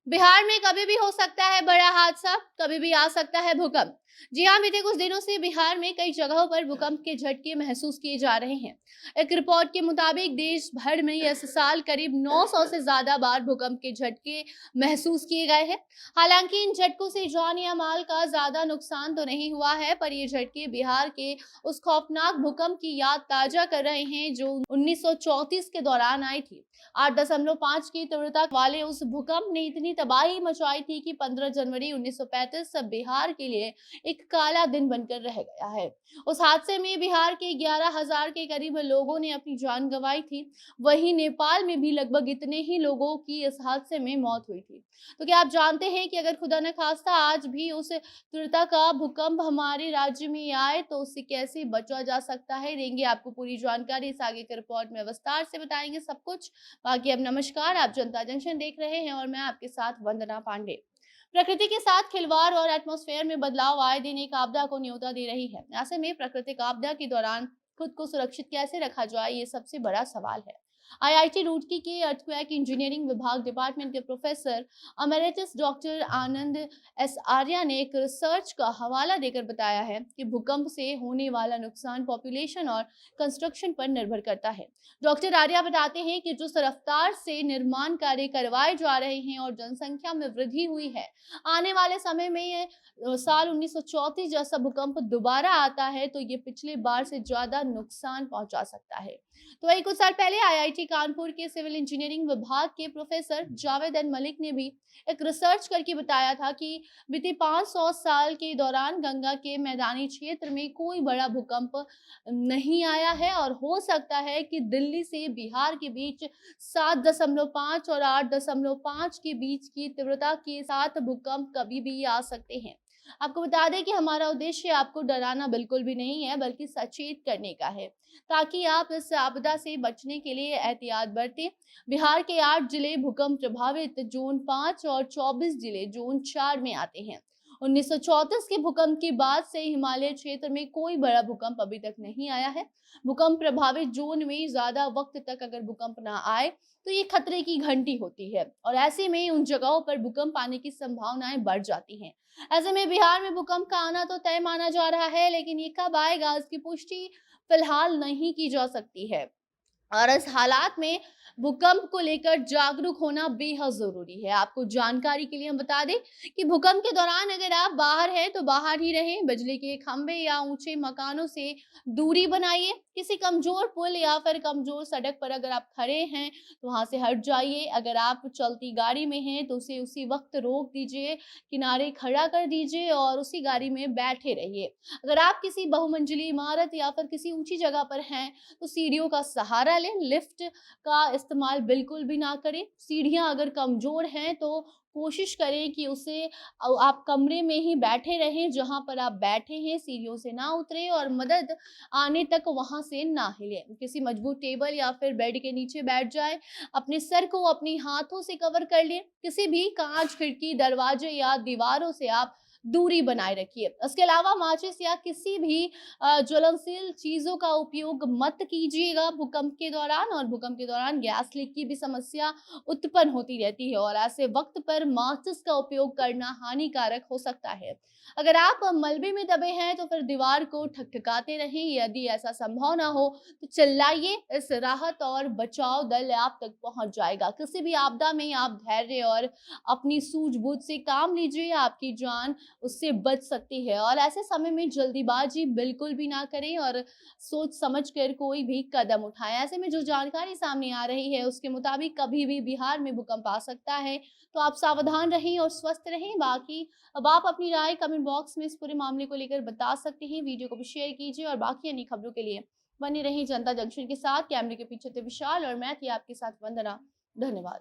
बिहार में कभी भी हो सकता है बड़ा हादसा, कभी भी आ सकता है भूकंप। जी हाँ, बीते कुछ दिनों से बिहार में कई जगहों पर भूकंप के झटके महसूस किए जा रहे हैं। एक रिपोर्ट के मुताबिक देश भर में इस साल करीब 900 से ज्यादा बार भूकंप के झटके महसूस किए गए हैं। हालांकि इन झटकों से जान या माल का ज्यादा नुकसान तो नहीं हुआ है, पर ये झटके बिहार के उस खौफनाक भूकंप की याद ताजा कर रहे हैं जो 1934 के दौरान आई थी। 8.5 की तीव्रता वाले उस भूकंप ने इतनी तबाही मचाई थी कि 15 जनवरी 1935 सब बिहार के लिए एक काला दिन बनकर रह गया है। उस हादसे में बिहार के 11,000 के करीब लोगों ने अपनी जान गंवाई थी। वहीं नेपाल में भी लगभग इतने ही लोगों की इस हादसे में मौत हुई थी। तो क्या आप जानते हैं कि अगर खुदा न खास्ता आज भी उस तीव्रता का भूकंप हमारे राज्य में आए तो उससे कैसे बचा जा सकता है? देंगे आपको पूरी जानकारी इस आगे के रिपोर्ट में, विस्तार से बताएंगे सब कुछ। बाकी अब नमस्कार, आप जनता जंक्शन देख रहे हैं और मैं आपके साथ वंदना पांडे। प्रकृति के साथ खिलवाड़ और एटमॉस्फेयर में बदलाव आए दिन एक आपदा को न्योता दे रही है। ऐसे में प्राकृतिक आपदा के दौरान खुद को सुरक्षित कैसे रखा जाए, ये सबसे बड़ा सवाल है। आईआईटी रुड़की के अर्थक्वेक इंजीनियरिंग विभाग डिपार्टमेंट के प्रोफेसर अमेरिटस डॉक्टर आनंद एस आर्या ने एक रिसर्च का हवाला देकर बताया है कि भूकंप से होने वाला नुकसान पॉपुलेशन और कंस्ट्रक्शन पर निर्भर करता है। डॉक्टर आर्या बताते हैं कि जिस रफ्तार से निर्माण कार्य करवाए जा रहे हैं और जनसंख्या में वृद्धि हुई है, आने वाले समय में ये साल 1934 जैसा भूकंप दोबारा आता है तो ये पिछले बार से ज्यादा नुकसान पहुंचा सकता है। तो वही कुछ साल पहले आईआईटी कानपुर के सिविल इंजीनियरिंग विभाग के प्रोफेसर जावेद एन मलिक ने भी एक रिसर्च करके बताया था कि बीते 500 साल के दौरान गंगा के मैदानी क्षेत्र में कोई बड़ा भूकंप नहीं आया है और हो सकता है कि दिल्ली से बिहार के बीच 7.5 और 8.5 के बीच की तीव्रता के साथ भूकंप कभी भी आ सकते हैं। आपको बता दें कि हमारा उद्देश्य आपको डराना बिल्कुल भी नहीं है, बल्कि सचेत करने का है, ताकि आप इस आपदा से बचने के लिए एहतियात बरतें। बिहार के 8 जिले भूकंप प्रभावित जोन 5 और 24 जिले जोन 4 में आते हैं। 1934 के भूकंप के बाद से हिमालय क्षेत्र में कोई बड़ा भूकंप अभी तक नहीं आया है। भूकंप प्रभावित जोन में ज्यादा वक्त तक अगर भूकंप ना आए तो ये खतरे की घंटी होती है और ऐसे में उन जगहों पर भूकंप आने की संभावनाएं बढ़ जाती हैं। ऐसे में बिहार में भूकंप का आना तो तय माना जा रहा है, लेकिन ये कब आएगा इसकी पुष्टि फिलहाल नहीं की जा सकती है। और इस हालात में भूकंप को लेकर जागरूक होना बेहद जरूरी है। आपको जानकारी के लिए हम बता दें कि भूकंप के दौरान अगर आप बाहर हैं तो बाहर ही रहें। बिजली के खंभे या ऊंचे मकानों से दूरी बनाइए। किसी कमजोर पुल या फिर कमजोर सड़क पर अगर आप खड़े हैं तो वहां से हट जाइए। अगर आप चलती गाड़ी में हैं तो उसे उसी वक्त रोक दीजिए, किनारे खड़ा कर दीजिए और उसी गाड़ी में बैठे रहिए। अगर आप किसी बहुमंजिली इमारत या फिर किसी ऊंची जगह पर हैं तो सीढ़ियों का सहारा लें, लिफ्ट का इस्तेमाल बिल्कुल भी ना करें। सीढ़ियां अगर कमजोर हैं तो कोशिश करें कि उसे आप कमरे में ही बैठे रहें जहां पर आप बैठे हैं, सीढ़ियों से ना उतरें और मदद आने तक वहां से ना हिलें। किसी मजबूत टेबल या फिर बेड के नीचे बैठ जाएं। अपने सर को अपनी हाथों से कवर कर लें। किसी भी कांच, खिड़की, दरवाजे या दीवारों से आप दूरी बनाए रखिए। इसके अलावा माचिस या किसी भी ज्वलनशील चीजों का उपयोग मत कीजिएगा भूकंप के दौरान। और भूकंप के दौरान गैस लीक की भी समस्या उत्पन्न होती रहती है और ऐसे वक्त पर माचिस का उपयोग करना हानिकारक हो सकता है। अगर आप मलबे में दबे हैं तो फिर दीवार को ठकठकाते रहें। यदि ऐसा संभव ना हो तो चिल्लाइए, इस राहत और बचाव दल आप तक पहुंच जाएगा। किसी भी आपदा में आप धैर्य और अपनी सूझबूझ से काम लीजिए, आपकी जान उससे बच सकती है। और ऐसे समय में जल्दीबाजी बिल्कुल भी ना करें और सोच समझ कर कोई भी कदम उठाएं। ऐसे में जो जानकारी सामने आ रही है उसके मुताबिक कभी भी बिहार में भूकंप आ सकता है, तो आप सावधान रहें और स्वस्थ रहें। बाकी अब आप अपनी राय कमेंट बॉक्स में इस पूरे मामले को लेकर बता सकते हैं। वीडियो को भी शेयर कीजिए और बाकी अन्य खबरों के लिए बने रहें जनता जंक्शन के साथ। कैमरे के पीछे थे विशाल और मैं थी आपके साथ वंदना। धन्यवाद।